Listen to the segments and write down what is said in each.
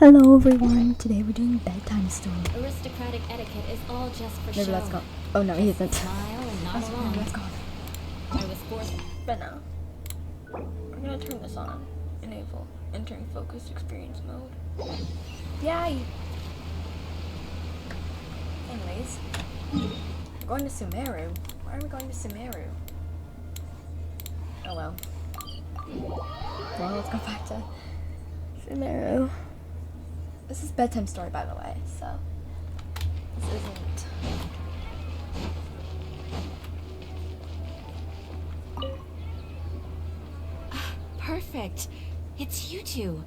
Hello everyone, today we're doing bedtime story. Aristocratic etiquette is all just for Maybe show. let's go. Oh no, he isn't. Smile and nod along. Let's go. I was forced. But now, I'm gonna turn this on. Enable. Entering focused experience mode. Yay! Anyways, we're going to Sumeru. Why are we going to Sumeru? Oh well. Well, let's go back to Sumeru. This is bedtime story, by the way, so this isn't. Perfect. It's you two.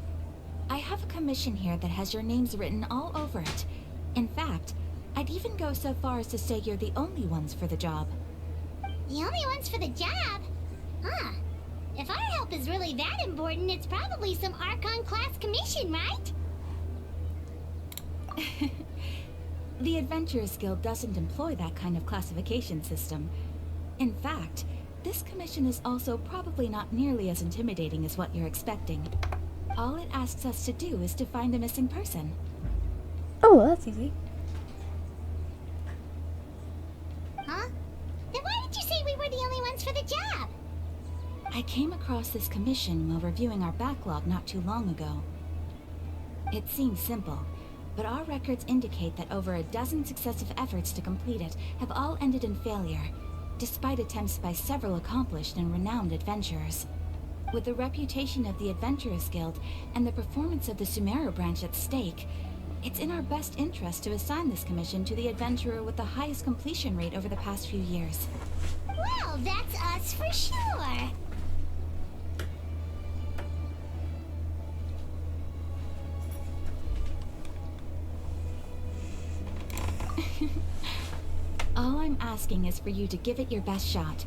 I have a commission here that has your names written all over it. In fact, I'd even go so far as to say you're the only ones for the job. The only ones for the job? Huh. If our help is really that important, it's probably some Archon class commission, right? The Adventurers Guild doesn't employ that kind of classification system. In fact, this commission is also probably not nearly as intimidating as what you're expecting. All it asks us to do is to find a missing person. Oh, well, that's easy. Huh? Then why did you say we were the only ones for the job? I came across this commission while reviewing our backlog not too long ago. It seems simple, but our records indicate that over a dozen successive efforts to complete it have all ended in failure, despite attempts by several accomplished and renowned adventurers. With the reputation of the Adventurers Guild and the performance of the Sumeru branch at stake, it's in our best interest to assign this commission to the adventurer with the highest completion rate over the past few years. Well, that's us for sure. All I'm asking is for you to give it your best shot.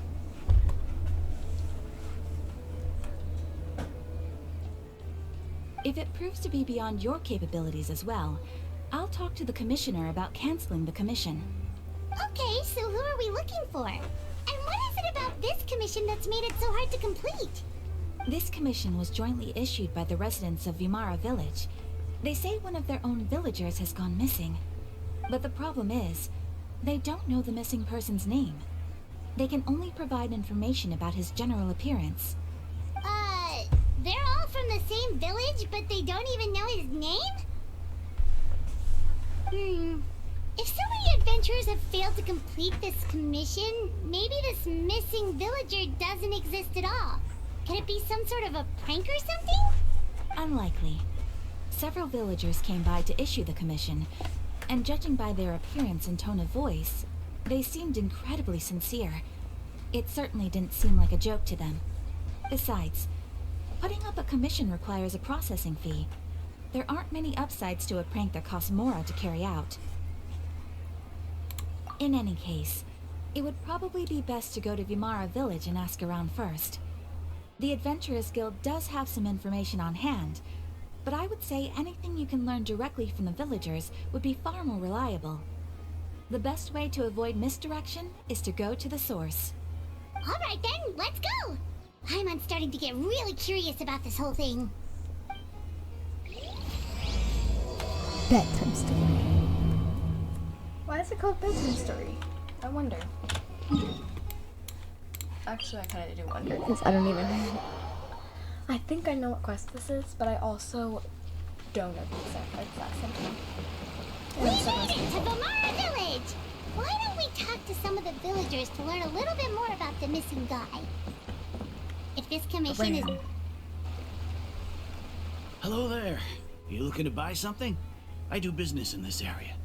If it proves to be beyond your capabilities as well, I'll talk to the commissioner about canceling the commission. Okay, so who are we looking for? And what is it about this commission that's made it so hard to complete? This commission was jointly issued by the residents of VIMARA village. They say one of their own villagers has gone missing. But the problem is, they don't know the missing person's name. They can only provide information about his general appearance. They're all from the same village, but they don't even know his name? If so many adventurers have failed to complete this commission, maybe this missing villager doesn't exist at all. Could it be some sort of a prank or something? Unlikely. Several villagers came by to issue the commission, and judging by their appearance and tone of voice, they seemed incredibly sincere. It certainly didn't seem like a joke to them. Besides, putting up a commission requires a processing fee. There aren't many upsides to a prank that costs Mora to carry out. In any case, it would probably be best to go to VIMARA village and ask around first. The Adventurers Guild does have some information on hand, but I would say anything you can learn directly from the villagers would be far more reliable. The best way to avoid misdirection is to go to the source. Alright then, let's go! I'm starting to get really curious about this whole thing. Bedtime story. Why is it called bedtime story? I wonder. Actually, I kind of do wonder. Because I don't even know. I think I know what quest this is, but I also don't know the exact same time. We made it to VIMARA village! Why don't we talk to some of the villagers to learn a little bit more about the missing guy? If this commission is... Hello there. You looking to buy something? I do business in this area.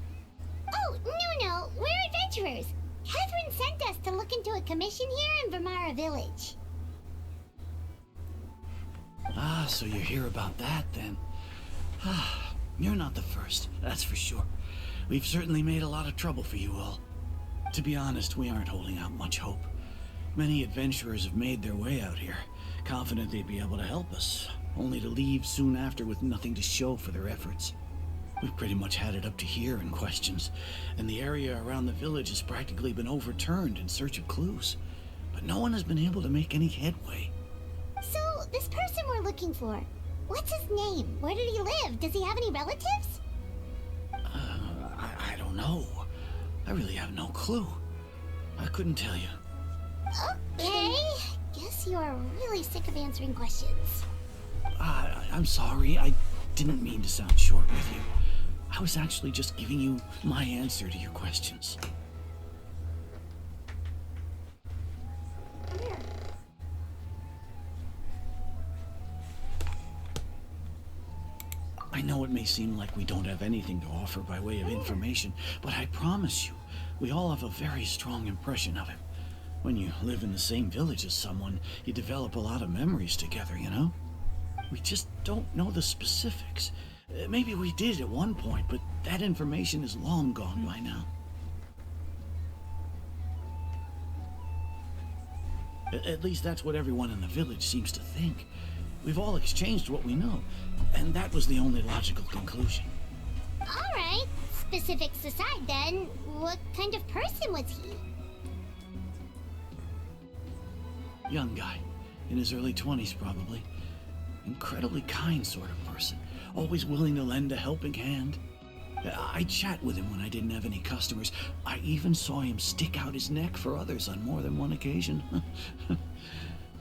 Oh, no, we're adventurers. Catherine sent us to look into a commission here in VIMARA village. Ah, so you're here about that then. Ah, you're not the first, that's for sure. We've certainly made a lot of trouble for you all. To be honest, we aren't holding out much hope. Many adventurers have made their way out here, confident they'd be able to help us, only to leave soon after with nothing to show for their efforts. We've pretty much had it up to here in questions, and the area around the village has practically been overturned in search of clues. But no one has been able to make any headway. So, this person we're looking for, What's his name? Where did he live? Does he have any relatives? I don't know. I really have no clue. I couldn't tell you. Okay. Guess you are really sick of answering questions. I'm sorry. I didn't mean to sound short with you. I was actually just giving you my answer to your questions. Come here. I know it may seem like we don't have anything to offer by way of information, but I promise you, we all have a very strong impression of him. When you live in the same village as someone, you develop a lot of memories together, you know? We just don't know the specifics. Maybe we did at one point, but that information is long gone by now. At least that's what everyone in the village seems to think. We've all exchanged what we know, and that was the only logical conclusion. Alright. Specifics aside then, what kind of person was he? Young guy, in his early 20s probably. Incredibly kind sort of person, always willing to lend a helping hand. I'd chat with him when I didn't have any customers. I even saw him stick out his neck for others on more than one occasion.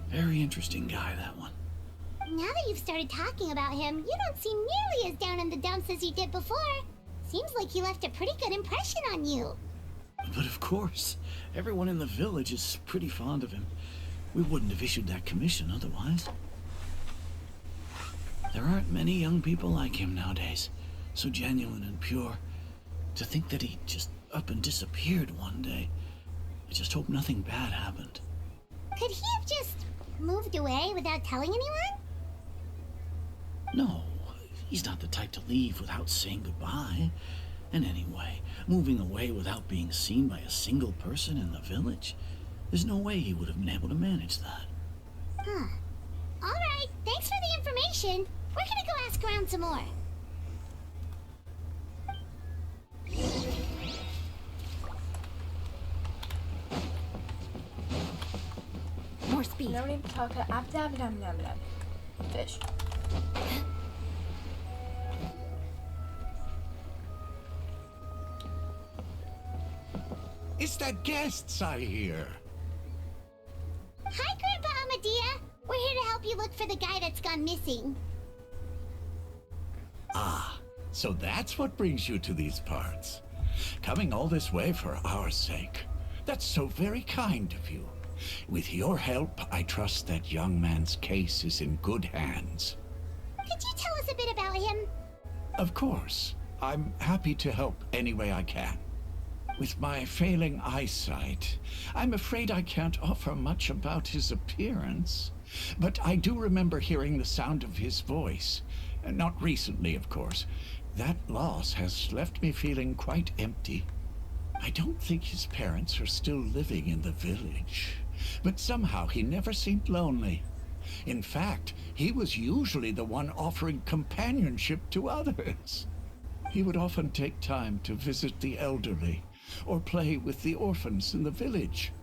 Very interesting guy, that one. Now that you've started talking about him, you don't seem nearly as down in the dumps as you did before. Seems like he left a pretty good impression on you. But of course, everyone in the village is pretty fond of him. We wouldn't have issued that commission otherwise. There aren't many young people like him nowadays, so genuine and pure. To think that he just up and disappeared one day. I just hope nothing bad happened. Could he have just moved away without telling anyone? No, he's not the type to leave without saying goodbye. And anyway, moving away without being seen by a single person in the village, there's no way he would have been able to manage that. Huh. Alright, thanks for the information. We're gonna go ask around some more. More speed. No need to talk to fish. It's the guests I hear. Hi, Grandpa Amadea. We're here to help you look for the guy that's gone missing. Ah, so that's what brings you to these parts. Coming all this way for our sake. That's so very kind of you. With your help, I trust that young man's case is in good hands. Could you tell us a bit about him? Of course. I'm happy to help any way I can. With my failing eyesight, I'm afraid I can't offer much about his appearance. But I do remember hearing the sound of his voice. Not recently, of course. That loss has left me feeling quite empty. I don't think his parents are still living in the village. But somehow he never seemed lonely. In fact, he was usually the one offering companionship to others. He would often take time to visit the elderly or play with the orphans in the village.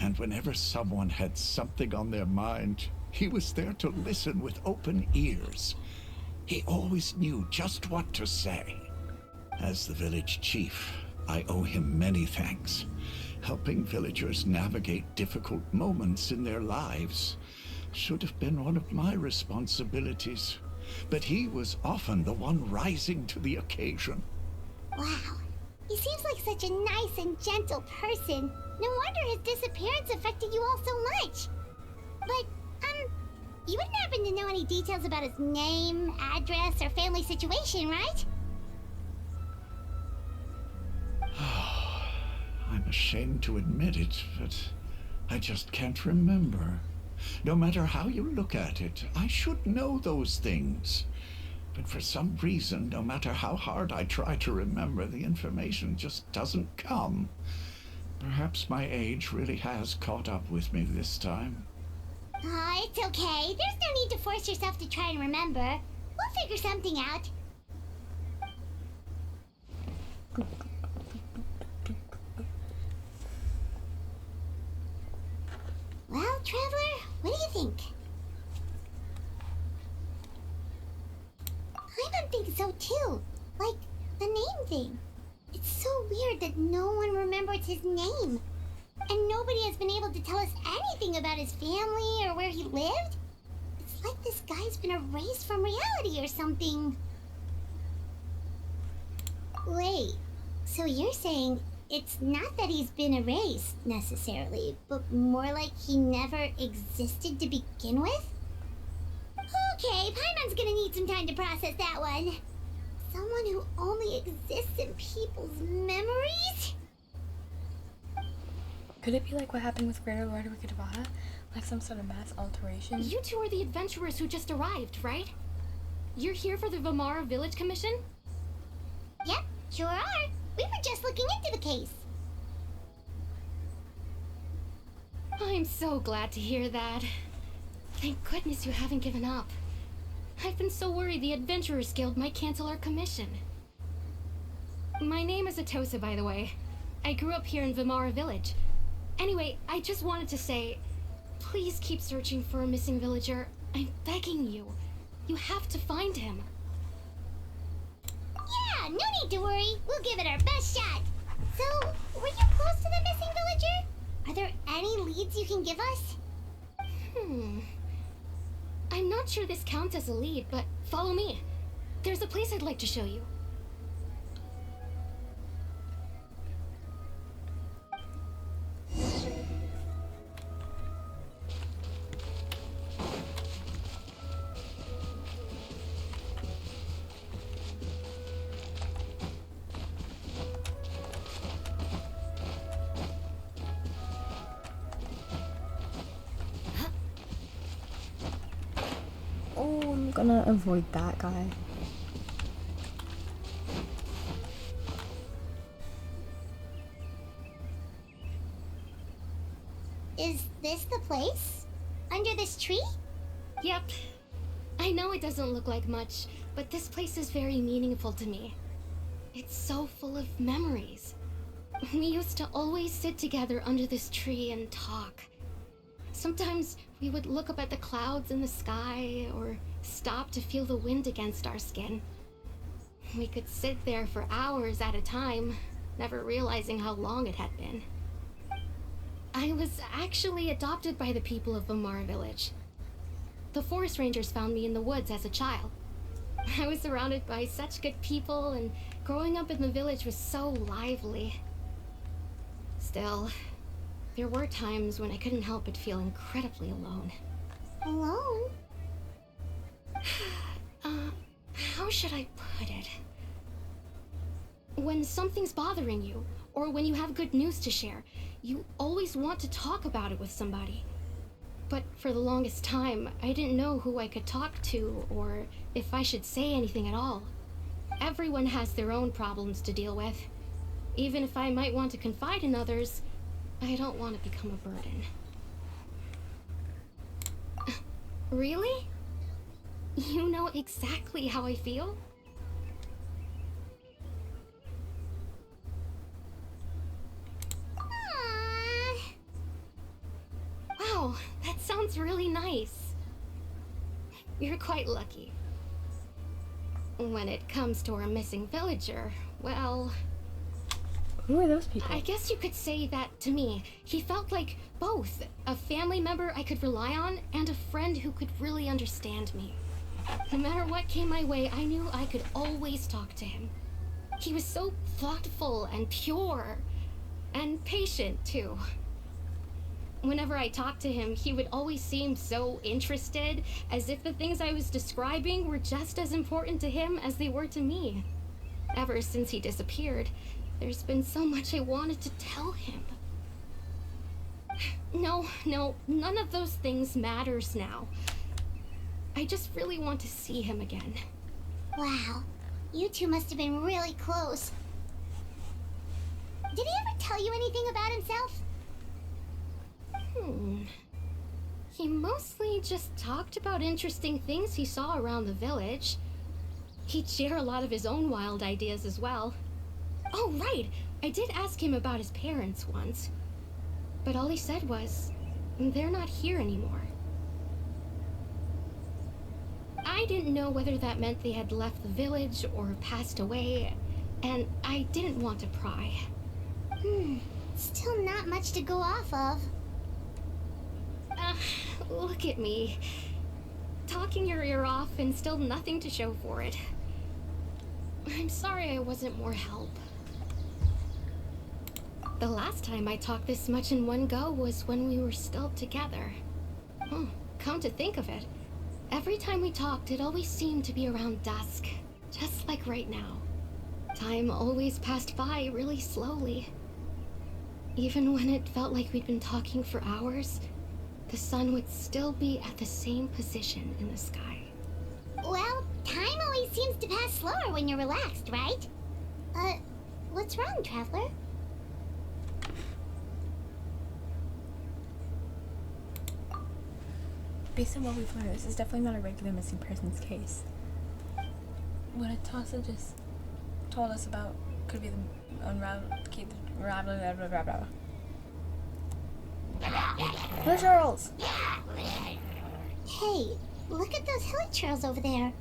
And whenever someone had something on their mind, he was there to listen with open ears. He always knew just what to say. As the village chief, I owe him many thanks. Helping villagers navigate difficult moments in their lives should have been one of my responsibilities. But he was often the one rising to the occasion. Wow. He seems like such a nice and gentle person. No wonder his disappearance affected you all so much. But, you wouldn't happen to know any details about his name, address, or family situation, right? I'm ashamed to admit it, but I just can't remember. No matter how you look at it, I should know those things. But for some reason, no matter how hard I try to remember, the information just doesn't come. Perhaps my age really has caught up with me this time. It's okay. There's no need to force yourself to try and remember. We'll figure something out. Well, Traveler, what do you think? it's his name. And nobody has been able to tell us anything about his family or where he lived. It's like this guy's been erased from reality or something. Wait, so you're saying it's not that he's been erased, necessarily, but more like he never existed to begin with? Okay, Paimon's gonna need some time to process that one. Someone who only exists in people's memories? Could it be like what happened with Greater Lord Rikidavata? Like some sort of mass alteration? You two are the adventurers who just arrived, right? You're here for the VIMARA Village Commission? Yep, sure are. We were just looking into the case. I'm so glad to hear that. Thank goodness you haven't given up. I've been so worried the Adventurers Guild might cancel our commission. My name is Atosa, by the way. I grew up here in VIMARA Village. Anyway, I just wanted to say, please keep searching for a missing villager. I'm begging you. You have to find him. Yeah, no need to worry. We'll give it our best shot. So, were you close to the missing villager? Are there any leads you can give us? I'm not sure this counts as a lead, but follow me. There's a place I'd like to show you. Oh, I'm gonna avoid that guy. Is this the place? Under this tree? Yep. I know it doesn't look like much, but this place is very meaningful to me. It's so full of memories. We used to always sit together under this tree and talk. Sometimes we would look up at the clouds in the sky or stop to feel the wind against our skin. We could sit there for hours at a time, never realizing how long it had been. I was actually adopted by the people of VIMARA Village. The forest rangers found me in the woods as a child. I was surrounded by such good people, and growing up in the village was so lively. Still, there were times when I couldn't help but feel incredibly alone. Alone? How should I put it? When something's bothering you, or when you have good news to share, you always want to talk about it with somebody. But for the longest time, I didn't know who I could talk to, or if I should say anything at all. Everyone has their own problems to deal with. Even if I might want to confide in others, I don't want to become a burden. Really? You know exactly how I feel? Aww. Wow, that sounds really nice. You're quite lucky. When it comes to our missing villager, well, Who are those people? I guess you could say that to me. He felt like both a family member I could rely on and a friend who could really understand me. No matter what came my way, I knew I could always talk to him. He was so thoughtful and pure, and patient too. Whenever I talked to him, he would always seem so interested, as if the things I was describing were just as important to him as they were to me. Ever since he disappeared, there's been so much I wanted to tell him. No, none of those things matters now. I just really want to see him again. Wow, you two must have been really close. Did he ever tell you anything about himself? He mostly just talked about interesting things he saw around the village. He'd share a lot of his own wild ideas as well. Oh, right! I did ask him about his parents once. But all he said was, they're not here anymore. I didn't know whether that meant they had left the village or passed away, and I didn't want to pry. not much to go off of. Look at me. Talking your ear off and still nothing to show for it. I'm sorry I wasn't more help. The last time I talked this much in one go was when we were still together. Oh, come to think of it, every time we talked, it always seemed to be around dusk, just like right now. Time always passed by really slowly. Even when it felt like we'd been talking for hours, the sun would still be at the same position in the sky. Well, time always seems to pass slower when you're relaxed, right? What's wrong, Traveler? Based on what we've learned, this is definitely not a regular missing persons case. What Atossa just told us about could be the unraveling. Where's Charles? Hey, look at those hilly trails over there.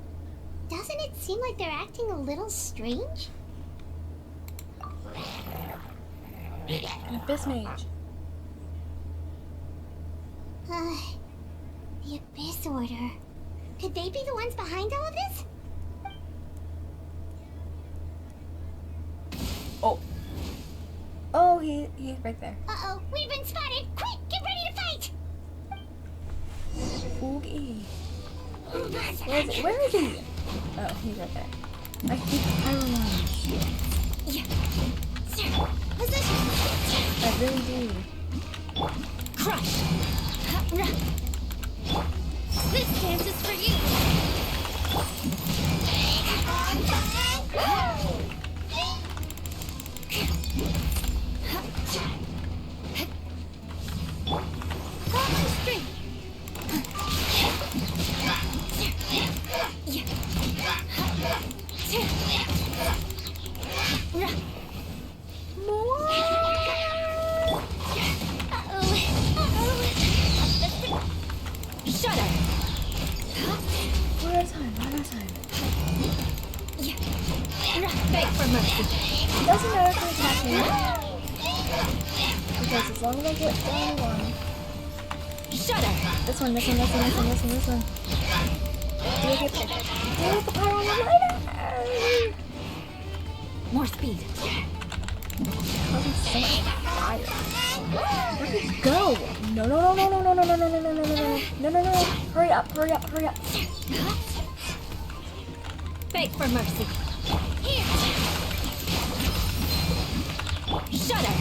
Doesn't it seem like they're acting a little strange? Abyss Mage. The Abyss Order. Could they be the ones behind all of this? Oh, he's right there. Uh-oh, we've been spotted! Quick, get ready to fight! Oogie. Where is he? Oh, he's right there. I keep Pyroman. I really do. Crush! This dance is for you! Shut up! One at a time, one at a time. Beg for mercy. It doesn't matter if it's happening. Because as long as I get down one. Shut up! This one. Do you get the Pyroman later? More speed. Probably so much fire. Where did it go? No. Hurry up. Beg for mercy. Here. Shut up.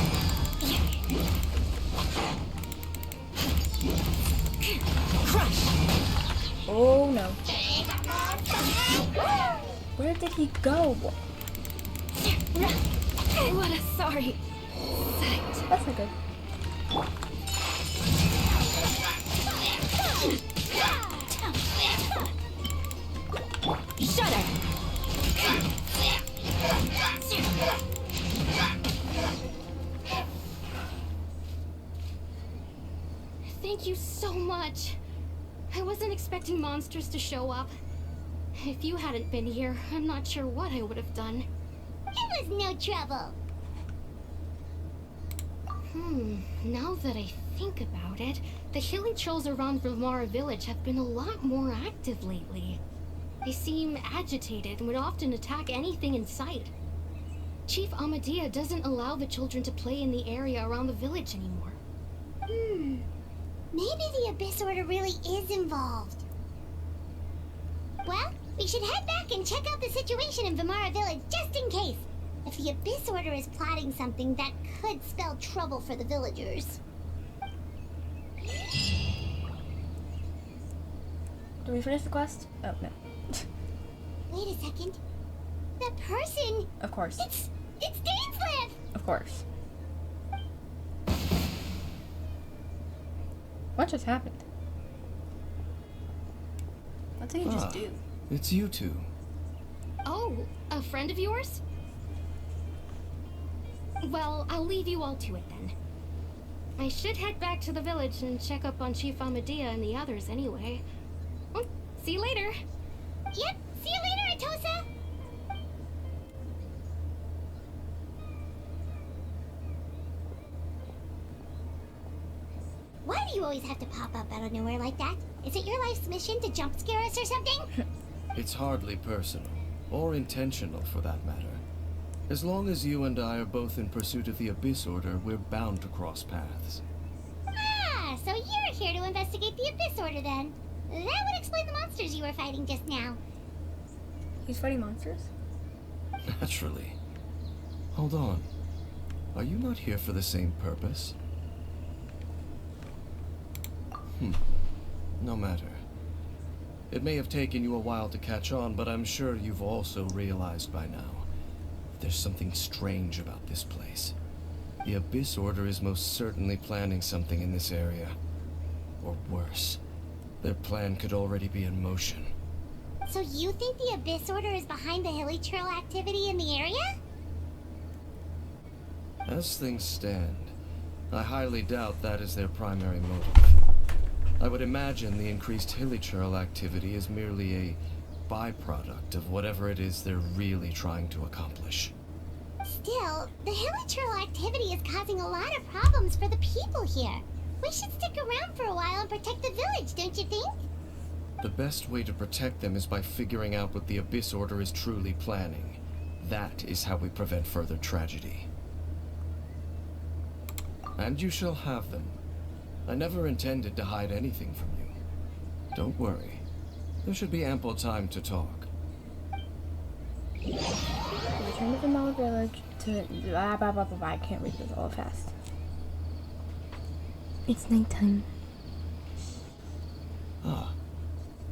Crush. Oh no. Where did he go? What a sorry sight. That's not good. Shut up. Thank you so much. I wasn't expecting monsters to show up. If you hadn't been here, I'm not sure what I would have done. It was no trouble. Now that I think about it, the hilly trolls around VIMARA village have been a lot more active lately. They seem agitated and would often attack anything in sight. Chief Amadea doesn't allow the children to play in the area around the village anymore. Maybe the Abyss Order really is involved. Well, we should head back and check out the situation in VIMARA village just in case. If the Abyss Order is plotting something that could spell trouble for the villagers. Did we finish the quest? Oh, no. Wait a second. That person! Of course. It's Dainslev! Of course. What just happened? What did he just do? It's you two. Oh, a friend of yours? Well, I'll leave you all to it then. I should head back to the village and check up on Chief Amadea and the others anyway. Well, see you later. Yep, see you later, Atossa! Why do you always have to pop up out of nowhere like that? Is it your life's mission to jump scare us or something? It's hardly personal, or intentional for that matter. As long as you and I are both in pursuit of the Abyss Order, we're bound to cross paths. Ah, so you're here to investigate the Abyss Order then. That would explain the monsters you were fighting just now. He's fighting monsters? Naturally. Hold on. Are you not here for the same purpose? No matter. It may have taken you a while to catch on, but I'm sure you've also realized by now. There's something strange about this place. The Abyss Order is most certainly planning something in this area. Or worse, their plan could already be in motion. So you think the Abyss Order is behind the Hilly Trail activity in the area? As things stand, I highly doubt that is their primary motive. I would imagine the increased Hilly Trail activity is merely a byproduct of whatever it is they're really trying to accomplish. Still, the Hilly Trail activity is causing a lot of problems for the people here. We should stick around for a while and protect the village, don't you think? The best way to protect them is by figuring out what the Abyss Order is truly planning. That is how we prevent further tragedy. And you shall have them. I never intended to hide anything from you. Don't worry. There should be ample time to talk. Return to VIMARA village to blah blah blah blah blah. I can't read this all fast. It's nighttime. Ah.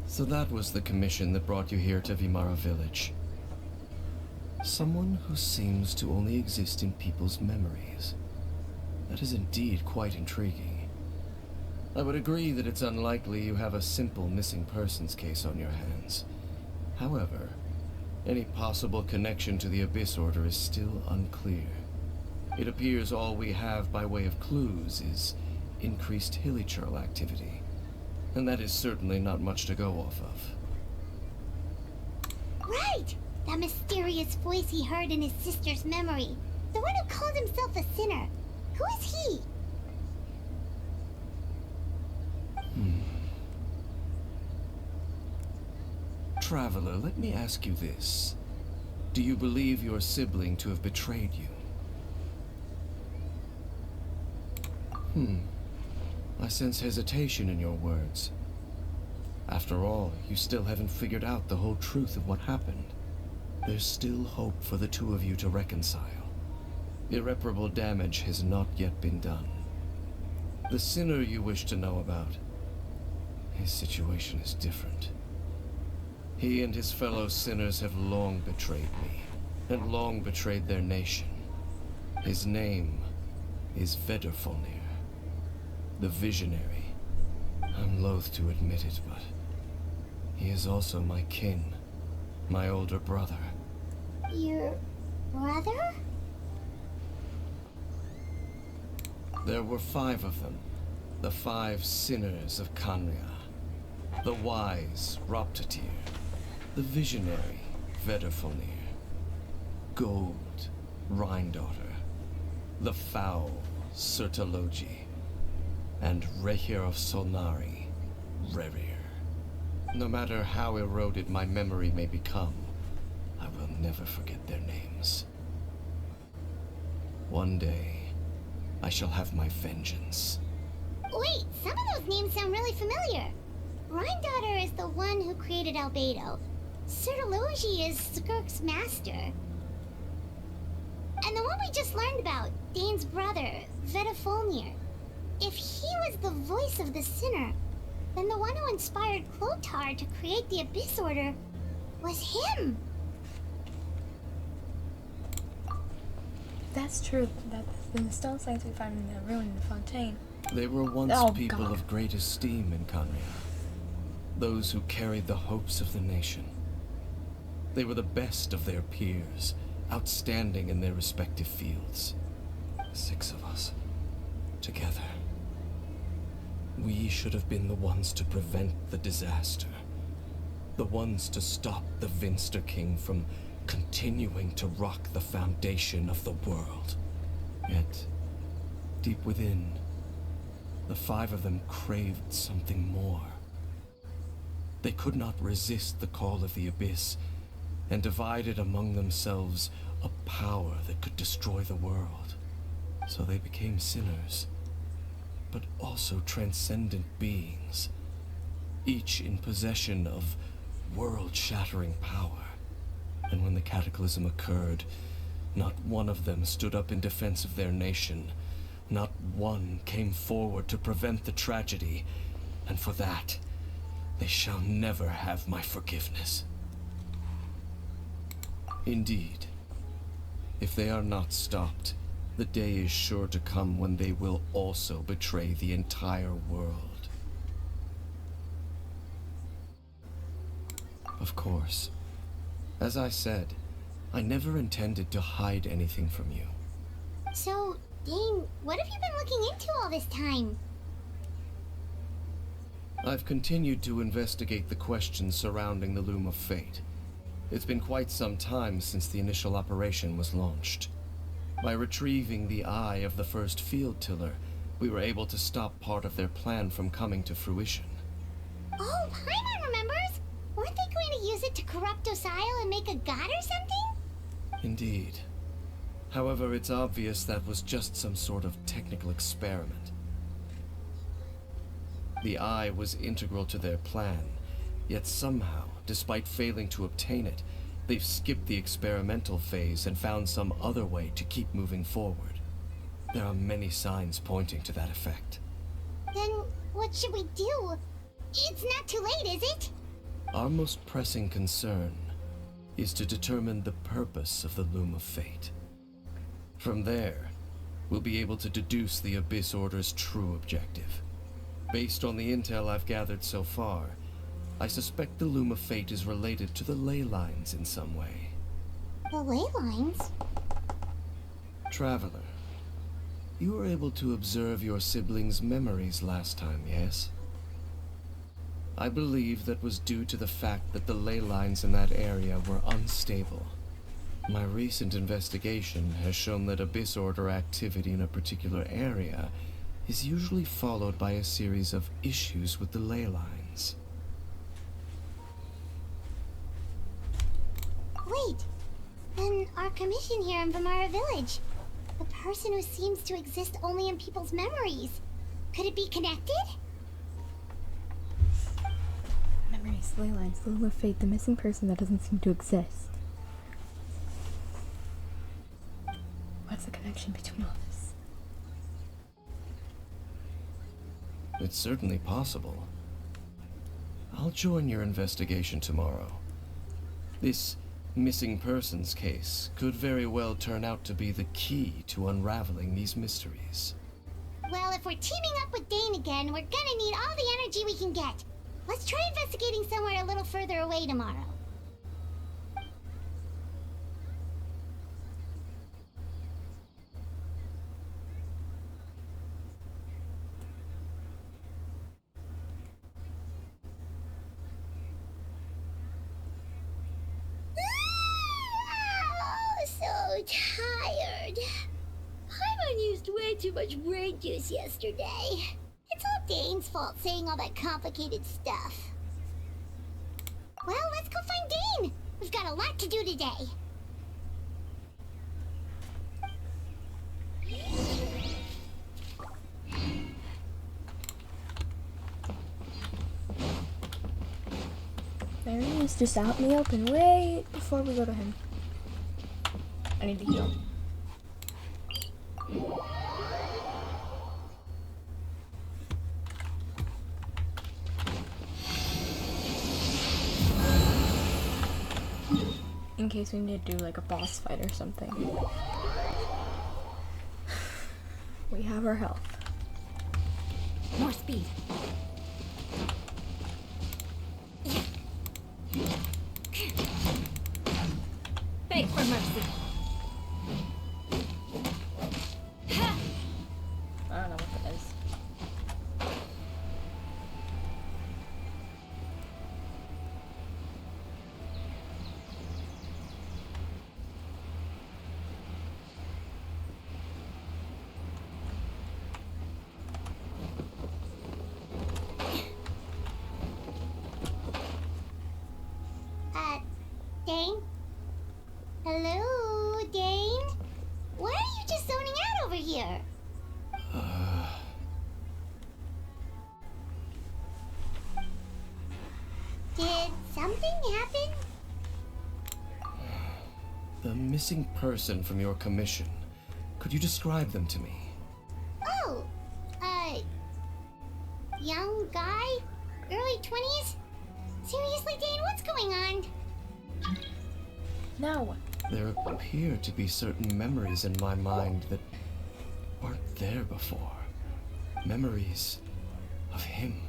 So that was the commission that brought you here to VIMARA village. Someone who seems to only exist in people's memories. That is indeed quite intriguing. I would agree that it's unlikely you have a simple missing persons case on your hands. However, any possible connection to the Abyss Order is still unclear. It appears all we have by way of clues is increased Hilly Trail activity, and that is certainly not much to go off of. Right! That mysterious voice he heard in his sister's memory. The one who called himself a sinner. Who is he? Traveler, let me ask you this. Do you believe your sibling to have betrayed you? I sense hesitation in your words. After all, you still haven't figured out the whole truth of what happened. There's still hope for the two of you to reconcile. Irreparable damage has not yet been done. The sinner you wish to know about, his situation is different. He and his fellow sinners have long betrayed me, and long betrayed their nation. His name is Vedderfolnir, the Visionary. I'm loath to admit it, but he is also my kin, my older brother. Your brother? There were 5 of them, the 5 sinners of Kanria. The wise Roptatir, the visionary Vedderfolnir, Gold Rhindaughter, the foul Sertalogi, and Rehir of Solnari, Rerir. No matter how eroded my memory may become, I will never forget their names. One day, I shall have my vengeance. Wait, some of those names sound really familiar. Rhindaughter is the one who created Albedo. Sertalogi is Skirk's master. And the one we just learned about, Dane's brother, Vedderfolnir. If he was the voice of the sinner, then the one who inspired Clotar to create the Abyss Order was him. That's true. That's the stone signs we find in the ruin in the Fontaine. They were once Oh, people God. of great esteem in Kanria. Those who carried the hopes of the nation. They were the best of their peers, outstanding in their respective fields. 6 of us, together. We should have been the ones to prevent the disaster. The ones to stop the Vinster King from continuing to rock the foundation of the world. Yet, deep within, the 5 of them craved something more. They could not resist the call of the Abyss, and divided among themselves a power that could destroy the world. So they became sinners, but also transcendent beings, each in possession of world-shattering power. And when the cataclysm occurred, not one of them stood up in defense of their nation. Not one came forward to prevent the tragedy, and for that, they shall never have my forgiveness. Indeed, if they are not stopped, the day is sure to come when they will also betray the entire world. Of course, as I said, I never intended to hide anything from you. So, Dane, what have you been looking into all this time? I've continued to investigate the questions surrounding the Loom of Fate. It's been quite some time since the initial operation was launched. By retrieving the eye of the first field tiller, we were able to stop part of their plan from coming to fruition. Oh, Paimon remembers! Weren't they going to use it to corrupt Osile and make a god or something? Indeed. However, it's obvious that was just some sort of technical experiment. The eye was integral to their plan, yet somehow, despite failing to obtain it, they've skipped the experimental phase and found some other way to keep moving forward. There are many signs pointing to that effect. Then, what should we do? It's not too late, is it? Our most pressing concern is to determine the purpose of the Loom of Fate. From there, we'll be able to deduce the Abyss Order's true objective. Based on the intel I've gathered so far, I suspect the Loom of Fate is related to the ley lines in some way. The ley lines? Traveler, you were able to observe your siblings' memories last time, yes? I believe that was due to the fact that the ley lines in that area were unstable. My recent investigation has shown that Abyss Order activity in a particular area is usually followed by a series of issues with the ley lines. Wait, then our commission here in VIMARA Village. The person who seems to exist only in people's memories. Could it be connected? Memories, ley lines, the Loom of Fate, the missing person that doesn't seem to exist. What's the connection between all this? It's certainly possible. I'll join your investigation tomorrow. This missing persons case could very well turn out to be the key to unraveling these mysteries. Well, if we're teaming up with Dane again, we're gonna need all the energy we can get. Let's try investigating somewhere a little further away tomorrow. So tired. Paimon used way too much brain juice yesterday. It's all Dane's fault saying all that complicated stuff. Well, let's go find Dane. We've got a lot to do today. There he is, just out in the open. Wait before we go to him. I need to heal. In case we need to do like a boss fight or something. We have our health. More speed. Beg for mercy. I don't know what that is. something happen? The missing person from your commission. Could you describe them to me? Oh, young guy? Early 20s? Seriously, Dane, what's going on? No. There appear to be certain memories in my mind that weren't there before. Memories of him.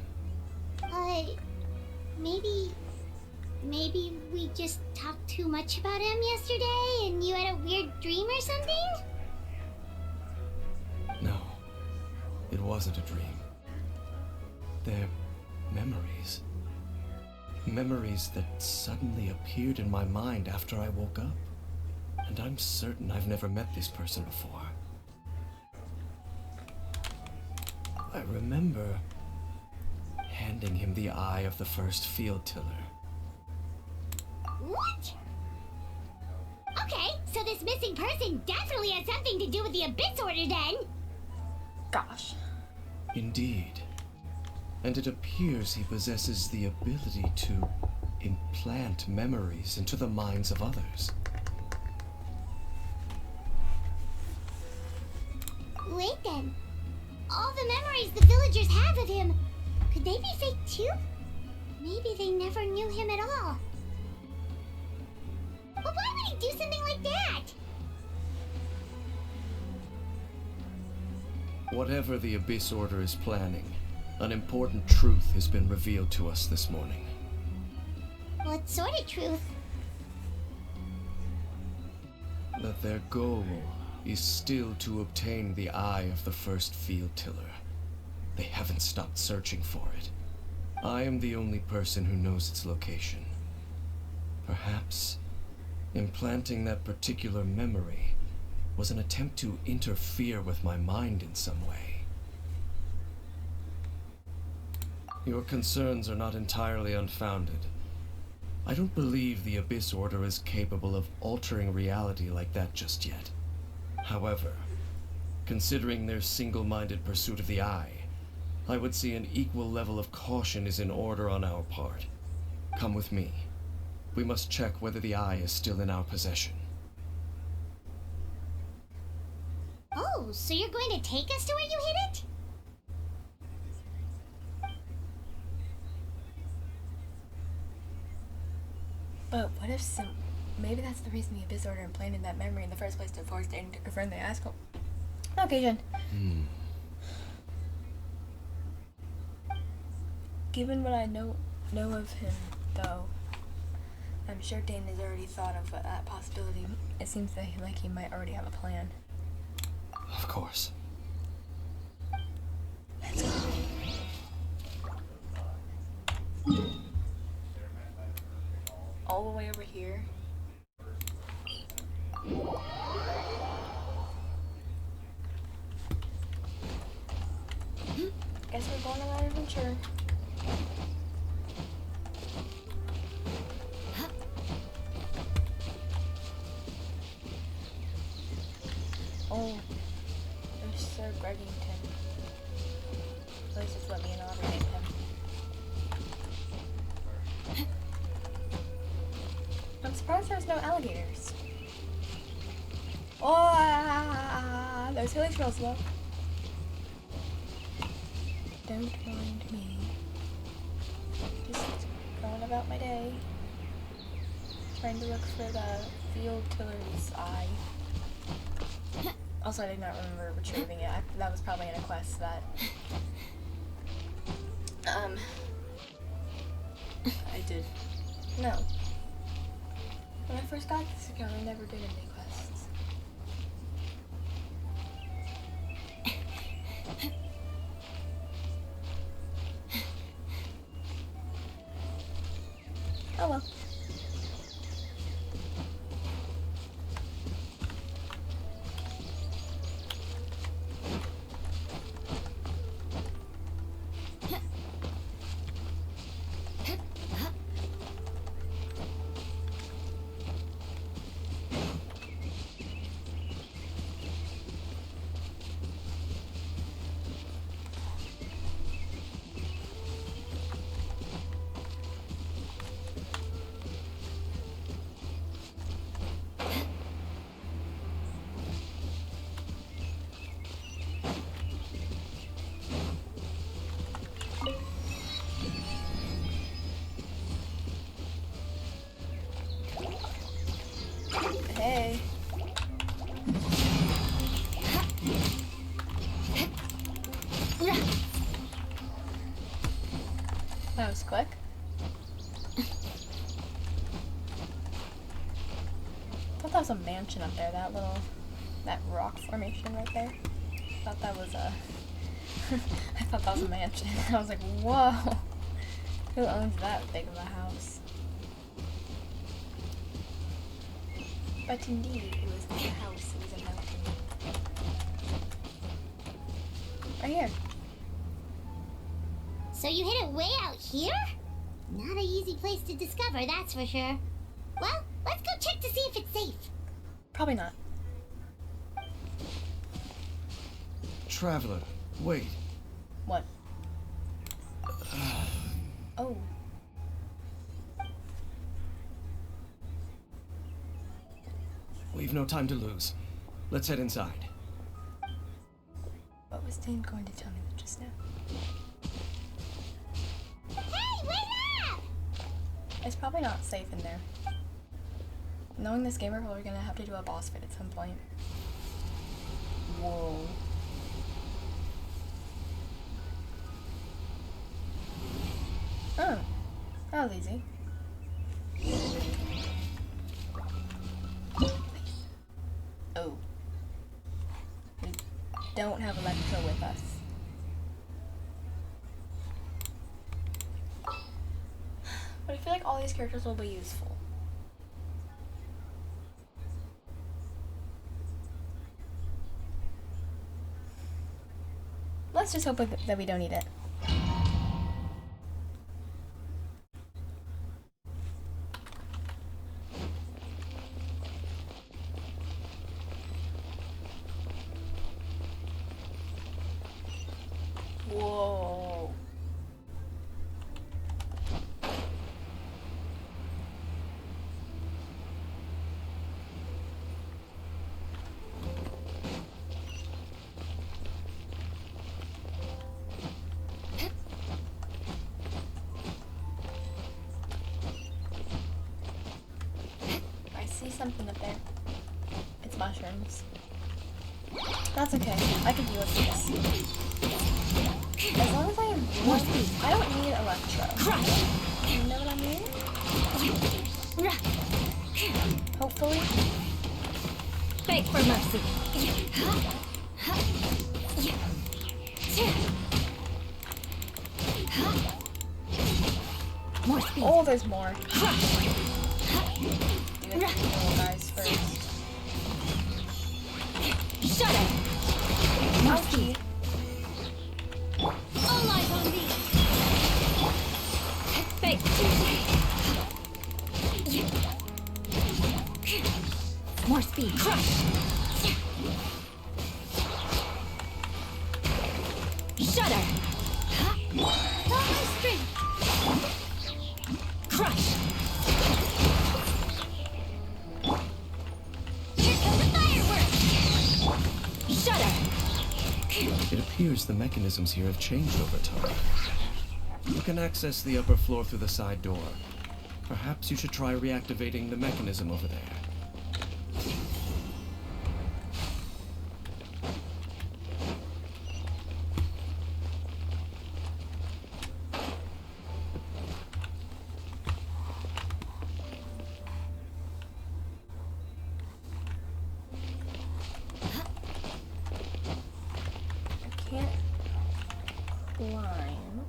Maybe we just talked too much about him yesterday and you had a weird dream or something? No, it wasn't a dream. They're memories. Memories that suddenly appeared in my mind after I woke up. And I'm certain I've never met this person before. I remember handing him the eye of the first field tiller. What? Okay, so this missing person definitely has something to do with the Abyss Order then! Gosh. Indeed. And it appears he possesses the ability to implant memories into the minds of others. Wait then. All the memories the villagers have of him, could they be fake too? Maybe they never knew him at all. But why would he do something like that? Whatever the Abyss Order is planning, an important truth has been revealed to us this morning. What sort of truth? That their goal is still to obtain the eye of the first field tiller. They haven't stopped searching for it. I am the only person who knows its location. Perhaps implanting that particular memory was an attempt to interfere with my mind in some way. Your concerns are not entirely unfounded. I don't believe the Abyss Order is capable of altering reality like that just yet. However, considering their single-minded pursuit of the eye, I would say an equal level of caution is in order on our part. Come with me. We must check whether the eye is still in our possession. Oh, so you're going to take us to where you hid it? But what if some... Maybe that's the reason the Abyss Order implanted that memory in the first place to force Dane to confirm the ask. Okay, Jen. Given what I know of him, though, I'm sure Dane has already thought of that possibility. It seems that like he might already have a plan. Of course. Let's go. All the way over here. Guess we're going on an adventure. Oh, there's Sir Gregington. Please just let me inaugurate him. I'm surprised there's no alligators. Oh, there's hilly squirrels though. Don't mind me. Just going about my day. Trying to look for the field tiller's eye. Also, I did not remember retrieving it. That was probably in a quest that I did. No. When I first got this account, I never did any quests. Oh well. That was quick. I thought that was a mansion up there, that rock formation right there. I thought that was a, I thought that was a mansion. I was like, whoa, who owns that big of a house? But indeed, it was not a house, it was a mountain. Right here. So you hid it way out here? Not an easy place to discover, that's for sure. Well, let's go check to see if it's safe. Probably not. Traveler, wait. What? Oh. We've no time to lose. Let's head inside. What was Dane going to tell me just now? Hey, wait up! It's probably not safe in there. Knowing this game, we're probably gonna have to do a boss fight at some point. Whoa. Oh, that was easy. Oh. We don't have Electro with us. But I feel like all these characters will be useful. Let's just hope that we don't need it. Whoa. I see something up there. It's mushrooms. That's okay. I can deal with this. As long as I have one, I don't need Electro. You know what I mean? Hopefully. Beg for mercy. More speed. Oh, there's more. Do the little guys first. Shudder. More speed. All eyes on me. Beg. More speed. Crush. Shudder. All my strength. Crush. Here comes the fireworks. Shudder. It appears the mechanisms here have changed over time. You can access the upper floor through the side door. Perhaps you should try reactivating the mechanism over there. I can't climb.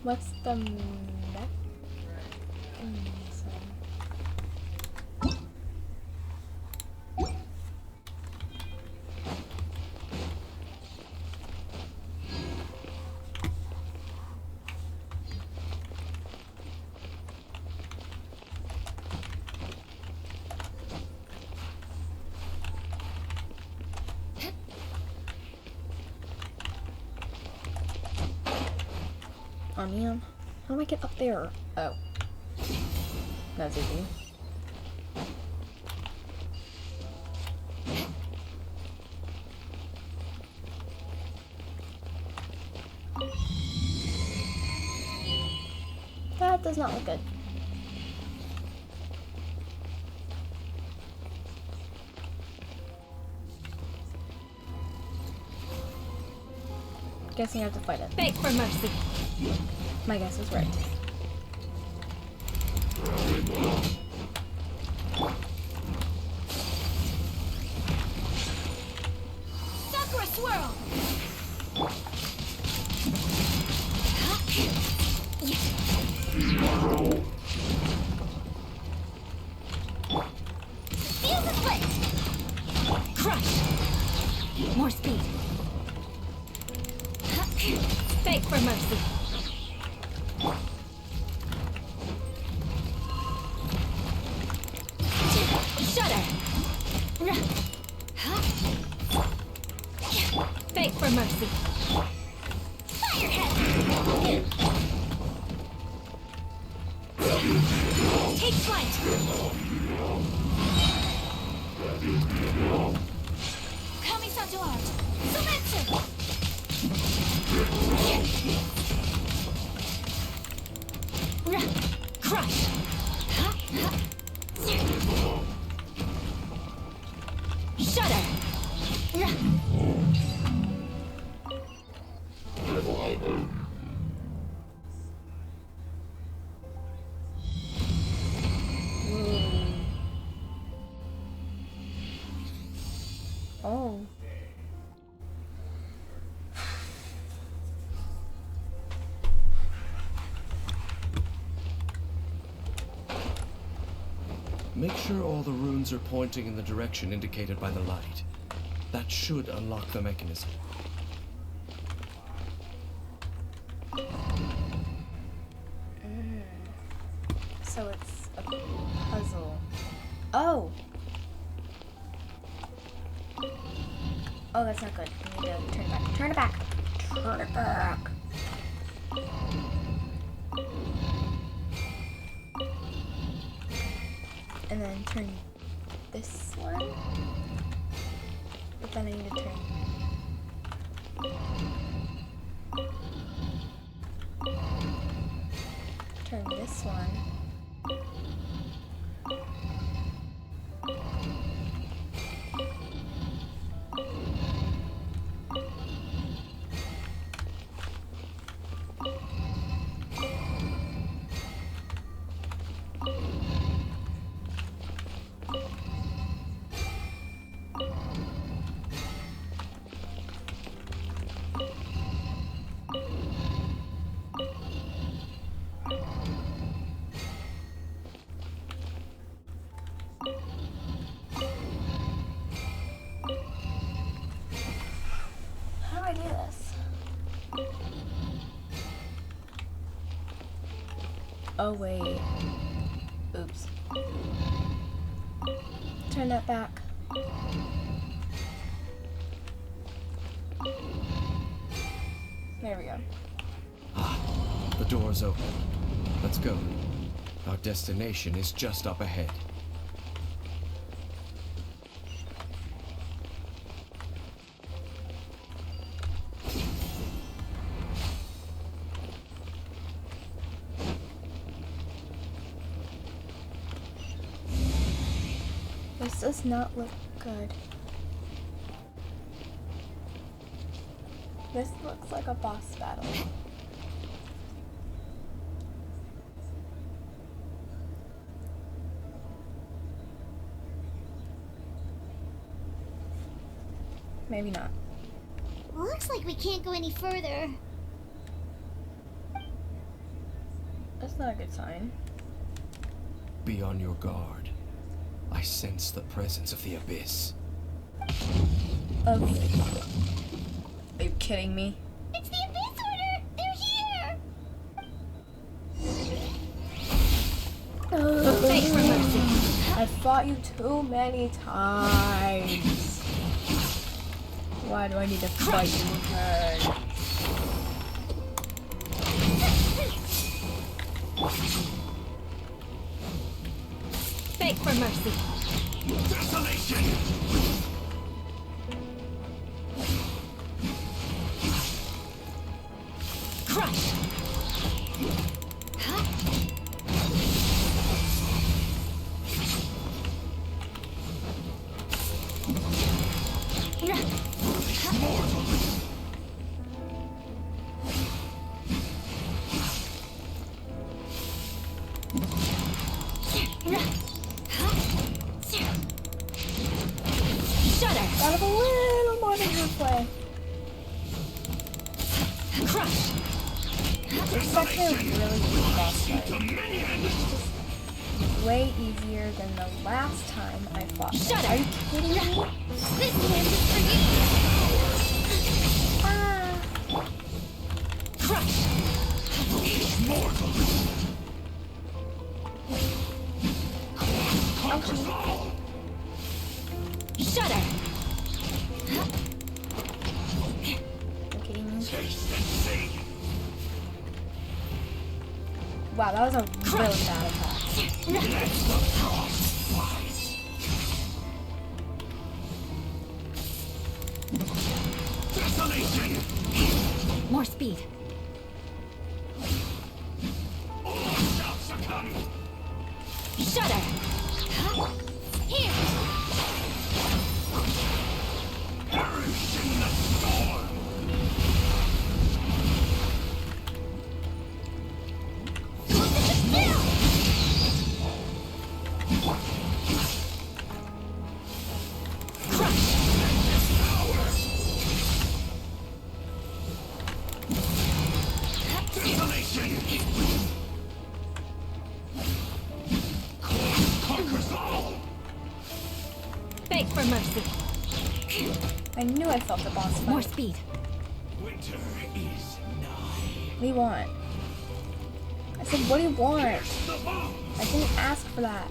What's the mechanism? Oh man, how do I get up there? Oh. That's easy. That does not look good. Guessing I have to fight it. Beg for mercy. My guess was right. Sakura swirl. Feel the split! Crush. More speed. Beg for mercy. Shudder. Beg for mercy. Firehead! Take flight. Kami-san to art. Sumetsu. Crush. Shudder. Oh. Make sure all the runes are pointing in the direction indicated by the light. That should unlock the mechanism. So it's a puzzle. Oh! Oh, that's not good. We need to turn it back. Turn it back! Turn it back! And then turn this one. But then I need to turn this one. How do I do this? Oh wait. Oops. Turn that back. There we go. The door's open. Let's go. Our destination is just up ahead. This does not look good. This looks like a boss battle. Maybe not. Looks like we can't go any further. That's not a good sign. Be on your guard. I sense the presence of the abyss. Okay. Are you kidding me? It's the Abyss Order! They're here! Beg for mercy. I fought you too many times. Why do I need to fight you again? Beg for mercy. Desolation! Crush. Shudder! Got it a little more than halfway. Crush! It's actually a really easy boss fight. Just way easier than the last time I fought him. Shudder! Are you kidding me? This dance is for you! Ah! Crush! Shudder! Are you kidding me? Wow, that was a really bad attack. More speed. Shudder! Here! Beg for mercy. I knew I felt the boss More fight. speed. Winter is nigh. What do you want? I said, what do you want? I didn't ask for that.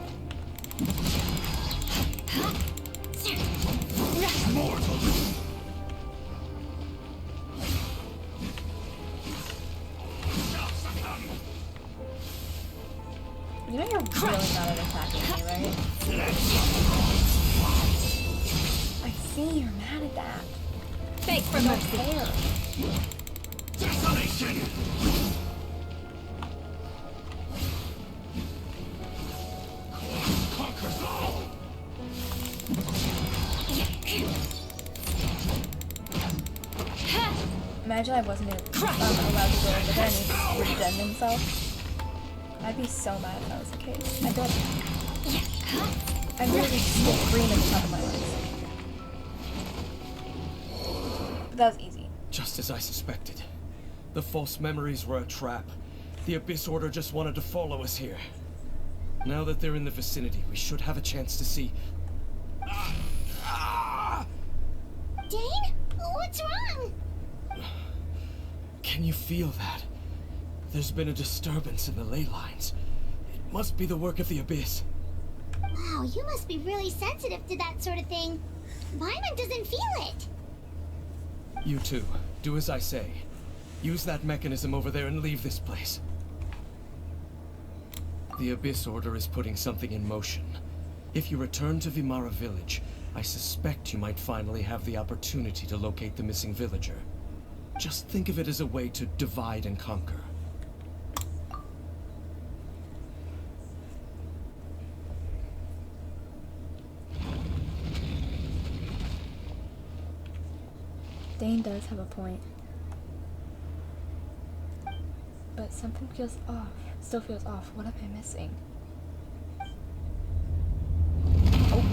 You know you're really not at attacking me, right? I see you're mad at that. Beg for I don't mercy. care. Imagine I wasn't allowed to go over there and he just regen himself. I'd be so mad if that was the case. I'd be like, I'd really just scream at the top of my lungs. But that was easy. Just as I suspected. The false memories were a trap. The Abyss Order just wanted to follow us here. Now that they're in the vicinity, we should have a chance to see... Dane? What's wrong? Can you feel that? There's been a disturbance in the ley lines. It must be the work of the Abyss. Wow, you must be really sensitive to that sort of thing. Vyman doesn't feel it. You two, do as I say. Use that mechanism over there and leave this place. The Abyss Order is putting something in motion. If you return to VIMARA village, I suspect you might finally have the opportunity to locate the missing villager. Just think of it as a way to divide and conquer. Dane does have a point. But something feels off. Still feels off. What am I missing? Oh.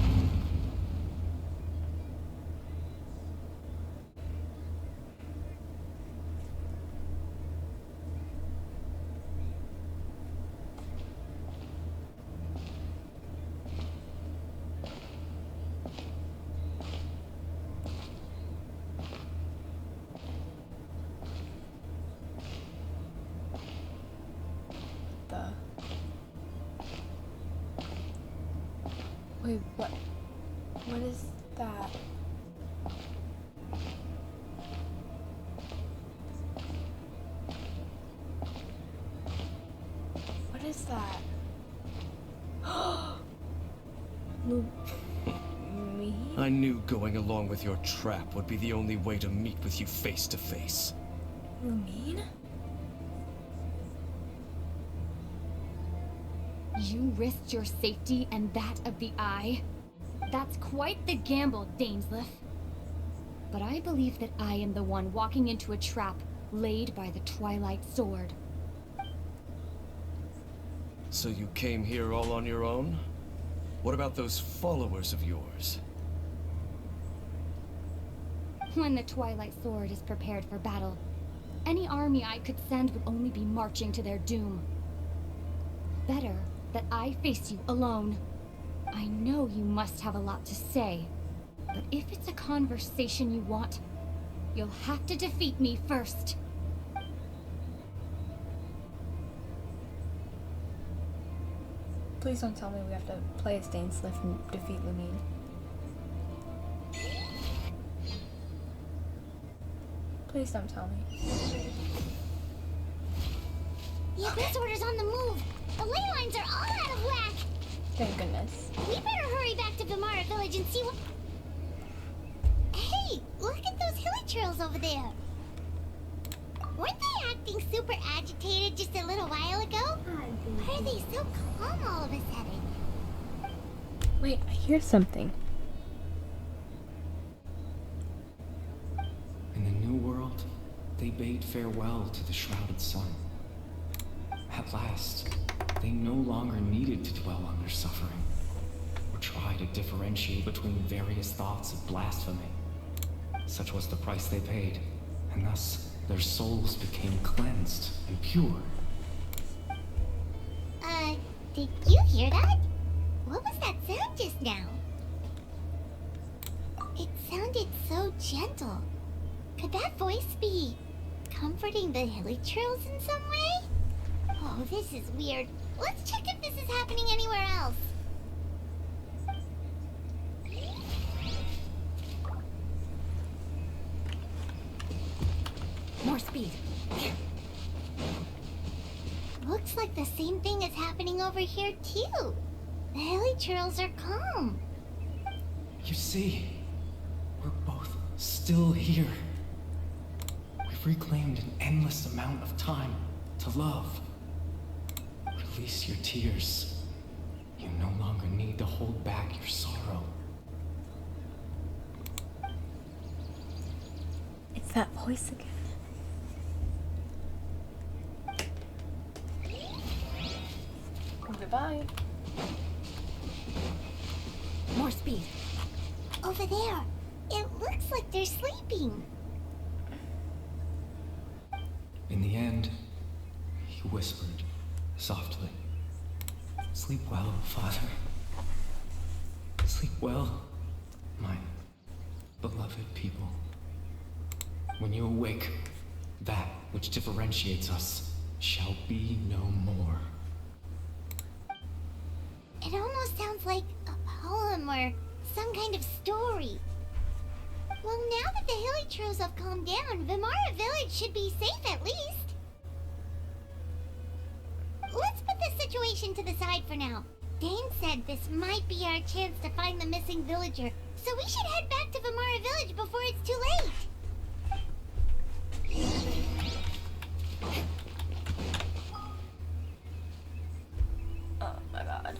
Wait, what? What is that? What is that? Me? I knew going along with your trap would be the only way to meet with you face to face. Lumine? You risked your safety and that of the Eye? That's quite the gamble, Dainsleif. But I believe that I am the one walking into a trap laid by the Twilight Sword. So you came here all on your own? What about those followers of yours? When the Twilight Sword is prepared for battle, any army I could send would only be marching to their doom. Better that I face you alone. I know you must have a lot to say, but if it's a conversation you want, you'll have to defeat me first. Please don't tell me we have to play as Dainsliff and defeat Lumine. Please don't tell me. The Abyss Order's on the move. The ley lines are all out of whack. Thank goodness. We better hurry back to VIMARA Village and see what... Hey, look at those hilichurls over there. Weren't they acting super agitated just a little while ago? Why are they so calm all of a sudden? Wait, I hear something. In the New World, they bade farewell to the shrouded sun. At last, they no longer needed to dwell on their suffering, or try to differentiate between various thoughts of blasphemy. Such was the price they paid, and thus their souls became cleansed and pure. Did you hear that? What was that sound just now? It sounded so gentle. Could that voice be comforting the hilichurls in some way? Oh, this is weird. Let's check if this is happening anywhere else. More speed. Looks like the same thing is happening over here too. The hilichurls are calm. You see, we're both still here. We've reclaimed an endless amount of time to love. Release your tears. You no longer need to hold back your sorrow. It's that voice again. Goodbye. More speed. Over there. It looks like they're sleeping. In the end, he whispered softly, "Sleep well, Father. Sleep well, my beloved people. When you awake, that which differentiates us shall be no more." It almost sounds like a poem or some kind of story. Well, now that the hilichurls have calmed down, VIMARA Village should be safe at least. Let's put this situation to the side for now. Dane said this might be our chance to find the missing villager, so we should head back to VIMARA Village before it's too late. Oh my god.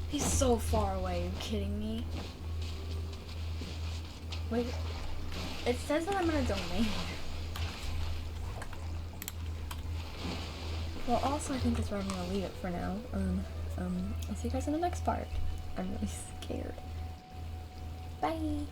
He's so far away, are you kidding me? Wait, it says that I'm in a domain. Well, also I think that's where I'm gonna leave it for now. I'll see you guys in the next part. I'm really scared. Bye!